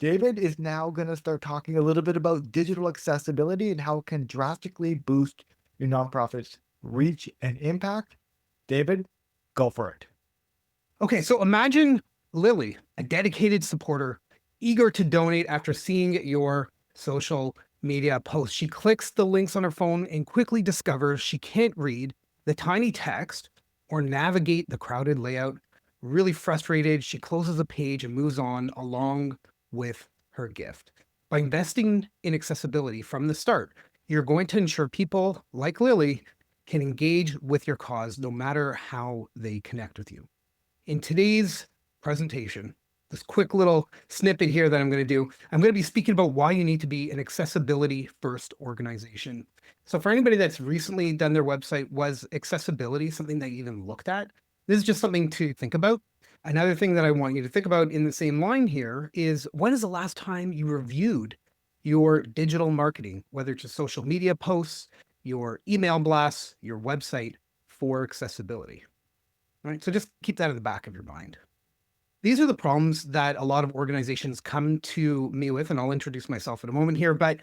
David is now going to start talking a little bit about digital accessibility and how it can drastically boost your nonprofit's reach and impact. David, go for it. Okay, so imagine Lily, a dedicated supporter, eager to donate after seeing your social media post. She clicks the links on her phone and quickly discovers she can't read the tiny text or navigate the crowded layout. Really frustrated, she closes the page and moves on along with her gift. By investing in accessibility from the start, you're going to ensure people like Lily can engage with your cause no matter how they connect with you. In today's presentation, this quick little snippet here that I'm going to do, I'm going to be speaking about why you need to be an accessibility first organization. So for anybody that's recently done their website, was accessibility something that you even looked at? This is just something to think about. Another thing that I want you to think about in the same line here is, when is the last time you reviewed your digital marketing, whether it's your social media posts, your email blasts, your website, for accessibility? Right? So just keep that in the back of your mind. These are the problems that a lot of organizations come to me with, and I'll introduce myself in a moment here, but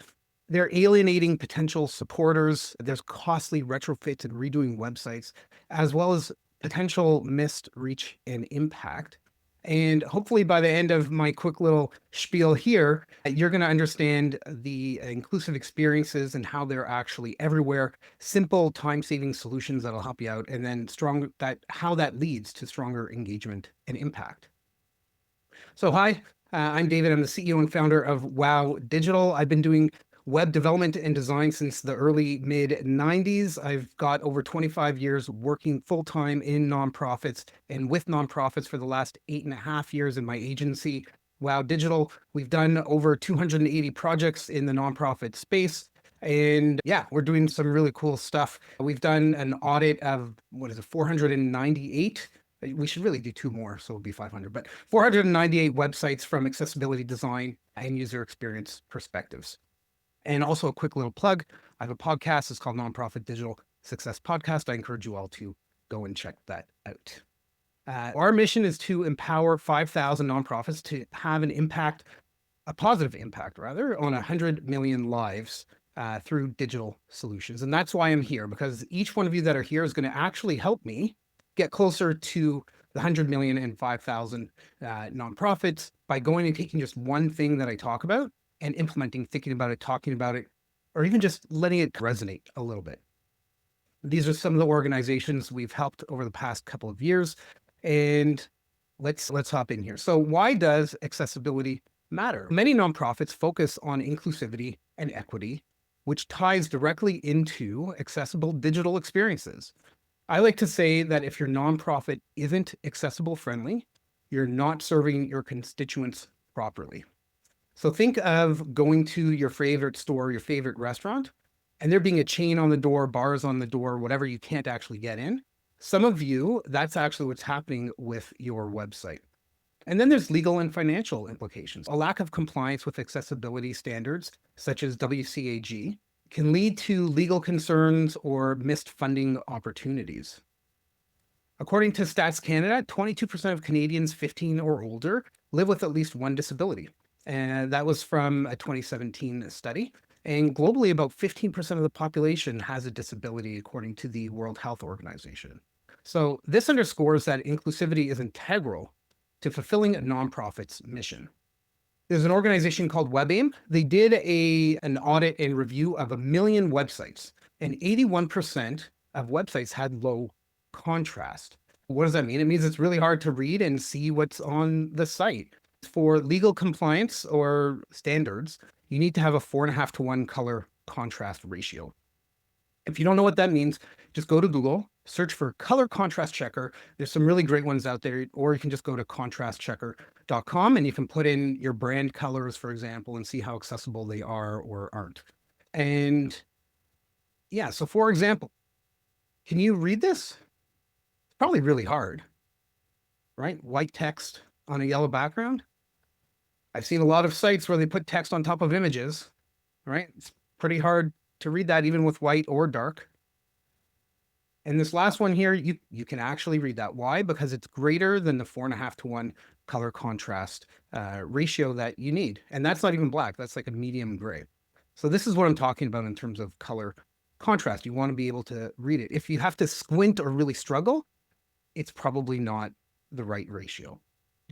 they're alienating potential supporters. There's costly retrofits and redoing websites, as well as potential missed reach and impact. And hopefully by the end of my quick little spiel here, you're going to understand the inclusive experiences and how they're actually everywhere, simple time-saving solutions that'll help you out, and then how that leads to stronger engagement and impact. So hi, I'm David. I'm the CEO and founder of Wow Digital. I've been doing web development and design since the early mid 90s. I've got over 25 years working full-time in nonprofits and with nonprofits for the last 8.5 years in my agency, Wow Digital. We've done over 280 projects in the nonprofit space. And yeah, we're doing some really cool stuff. We've done an audit of, 498. We should really do two more, so it'll be 500, but 498 websites from accessibility design and user experience perspectives. And also a quick little plug, I have a podcast. It's called Nonprofit Digital Success Podcast. I encourage you all to go and check that out. Our mission is to empower 5,000 nonprofits to have an impact, a positive impact rather, on 100 million lives through digital solutions. And that's why I'm here, because each one of you that are here is going to actually help me get closer to the 100 million and 5,000 nonprofits by going and taking just one thing that I talk about and implementing, thinking about it, talking about it, or even just letting it resonate a little bit. These are some of the organizations we've helped over the past couple of years, and let's hop in here. So why does accessibility matter? Many nonprofits focus on inclusivity and equity, which ties directly into accessible digital experiences. I like to say that if your nonprofit isn't accessible friendly, you're not serving your constituents properly. So think of going to your favorite store, your favorite restaurant, and there being a chain on the door, bars on the door, whatever you can't actually get in. Some of you, that's actually what's happening with your website. And then there's legal and financial implications. A lack of compliance with accessibility standards, such as WCAG, can lead to legal concerns or missed funding opportunities. According to Stats Canada, 22% of Canadians 15 or older live with at least one disability. And that was from a 2017 study. And globally, about 15% of the population has a disability, according to the World Health Organization. So this underscores that inclusivity is integral to fulfilling a nonprofit's mission. There's an organization called WebAIM. They did an audit and review of 1 million websites, and 81% of websites had low contrast. What does that mean? It means it's really hard to read and see what's on the site. For legal compliance or standards, you need to have a 4.5-to-1 color contrast ratio. If you don't know what that means, just go to Google, search for color contrast checker. There's some really great ones out there, or you can just go to contrastchecker.com and you can put in your brand colors, for example, and see how accessible they are or aren't. And yeah, so for example, can you read this? It's probably really hard, right? White text on a yellow background. I've seen a lot of sites where they put text on top of images, right? It's pretty hard to read that even with white or dark. And this last one here, you can actually read that. Why? Because it's greater than the 4.5-to-1 color contrast ratio that you need. And that's not even black, that's like a medium gray. So this is what I'm talking about in terms of color contrast. You want to be able to read it. If you have to squint or really struggle, it's probably not the right ratio.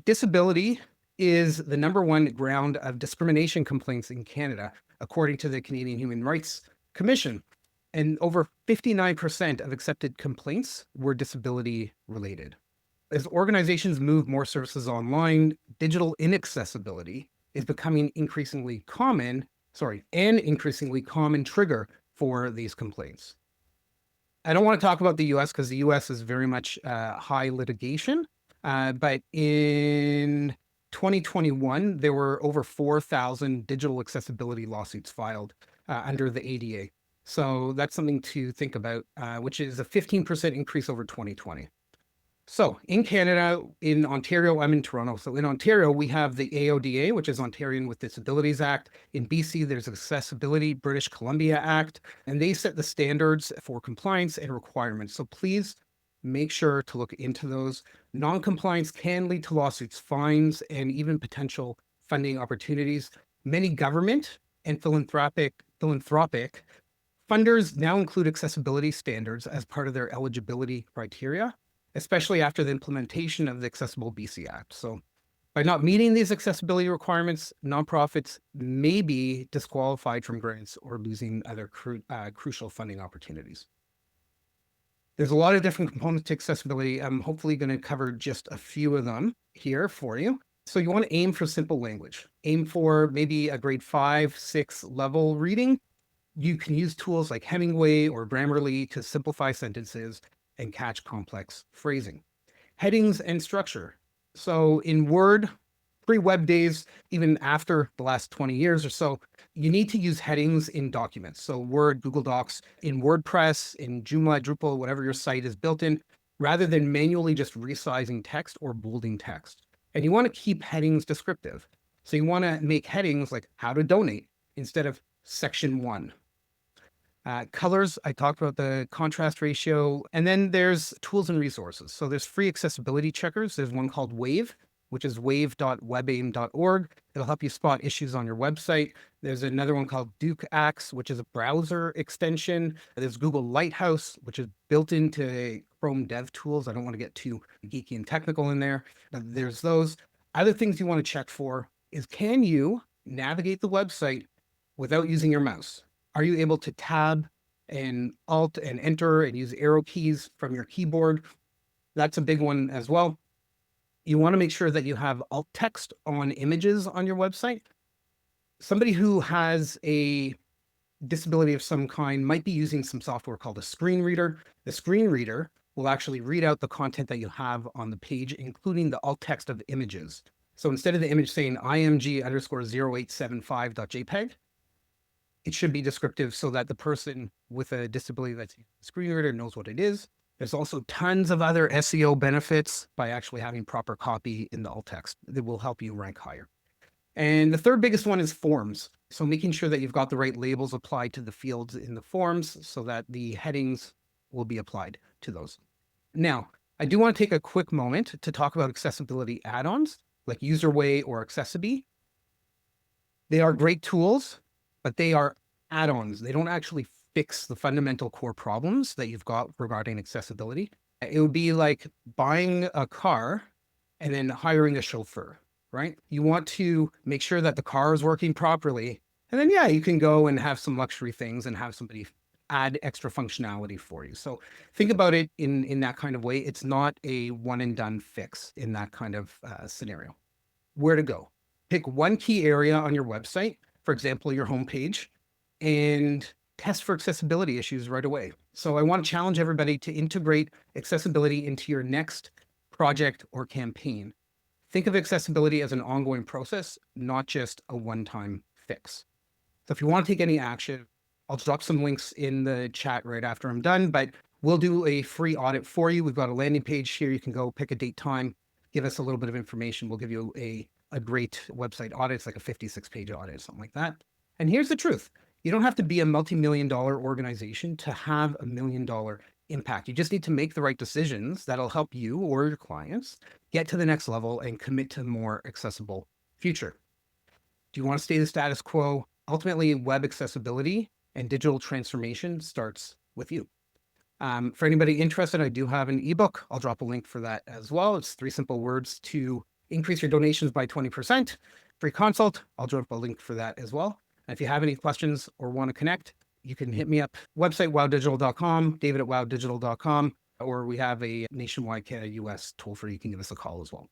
Disability is the number one ground of discrimination complaints in Canada, according to the Canadian Human Rights Commission. And over 59% of accepted complaints were disability related. As organizations move more services online, digital inaccessibility is becoming an increasingly common trigger for these complaints. I don't want to talk about the US because the US is very much high litigation. But in 2021, there were over 4,000 digital accessibility lawsuits filed under the ADA. So that's something to think about, which is a 15% increase over 2020. So in Canada, in Ontario, I'm in Toronto. So in Ontario, we have the AODA, which is Ontarian with Disabilities Act. In BC, there's Accessibility British Columbia Act, and they set the standards for compliance and requirements. So please make sure to look into those. Non-compliance can lead to lawsuits, fines, and even potential funding opportunities. Many government and philanthropic funders now include accessibility standards as part of their eligibility criteria, especially after the implementation of the Accessible BC Act. So by not meeting these accessibility requirements, nonprofits may be disqualified from grants or losing other crucial funding opportunities. There's a lot of different components to accessibility. I'm hopefully going to cover just a few of them here for you. So you want to aim for simple language. Aim for maybe a grade 5, 6 level reading. You can use tools like Hemingway or Grammarly to simplify sentences and catch complex phrasing. Headings and structure. So in Word, pre-web days, even after the last 20 years or so, you need to use headings in documents. So Word, Google Docs, in WordPress, in Joomla, Drupal, whatever your site is built in, rather than manually just resizing text or bolding text. And you want to keep headings descriptive. So you want to make headings like how to donate instead of section 1. Colors, I talked about the contrast ratio, and then there's tools and resources. So there's free accessibility checkers. There's one called Wave, which is wave.webaim.org. It'll help you spot issues on your website. There's another one called Duke Axe, which is a browser extension. There's Google Lighthouse, which is built into Chrome Dev Tools. I don't want to get too geeky and technical in there. But there's those. Other things you want to check for is, can you navigate the website without using your mouse? Are you able to tab and alt and enter and use arrow keys from your keyboard? That's a big one as well. You want to make sure that you have alt text on images on your website. Somebody who has a disability of some kind might be using some software called a screen reader. The screen reader will actually read out the content that you have on the page, including the alt text of images. So instead of the image saying img_0875.jpg, it should be descriptive so that the person with a disability that's using the screen reader knows what it is. There's also tons of other SEO benefits by actually having proper copy in the alt text that will help you rank higher. And the third biggest one is forms. So making sure that you've got the right labels applied to the fields in the forms so that the headings will be applied to those. Now, I do want to take a quick moment to talk about accessibility add-ons like UserWay or Accessiby. They are great tools, but they are add-ons. They don't actually fix the fundamental core problems that you've got regarding accessibility. It would be like buying a car and then hiring a chauffeur, right? You want to make sure that the car is working properly. And then, yeah, you can go and have some luxury things and have somebody add extra functionality for you. So think about it in that kind of way. It's not a one and done fix in that kind of scenario. Where to go? Pick one key area on your website, for example, your homepage, and test for accessibility issues right away. So I want to challenge everybody to integrate accessibility into your next project or campaign. Think of accessibility as an ongoing process, not just a one-time fix. So if you want to take any action, I'll drop some links in the chat right after I'm done, but we'll do a free audit for you. We've got a landing page here. You can go pick a date, time, give us a little bit of information. We'll give you a great website audit. It's like a 56-page audit, something like that. And here's the truth. You don't have to be a multi-million-dollar organization to have $1 million impact. You just need to make the right decisions that'll help you or your clients get to the next level and commit to a more accessible future. Do you want to stay the status quo? Ultimately, web accessibility and digital transformation starts with you. For anybody interested, I do have an ebook. I'll drop a link for that as well. It's 3 simple words to increase your donations by 20%. Free consult. I'll drop a link for that as well. And if you have any questions or want to connect, you can hit me up. Website wowdigital.com, David at wowdigital.com, or we have a nationwide Canada US toll free. You can give us a call as well.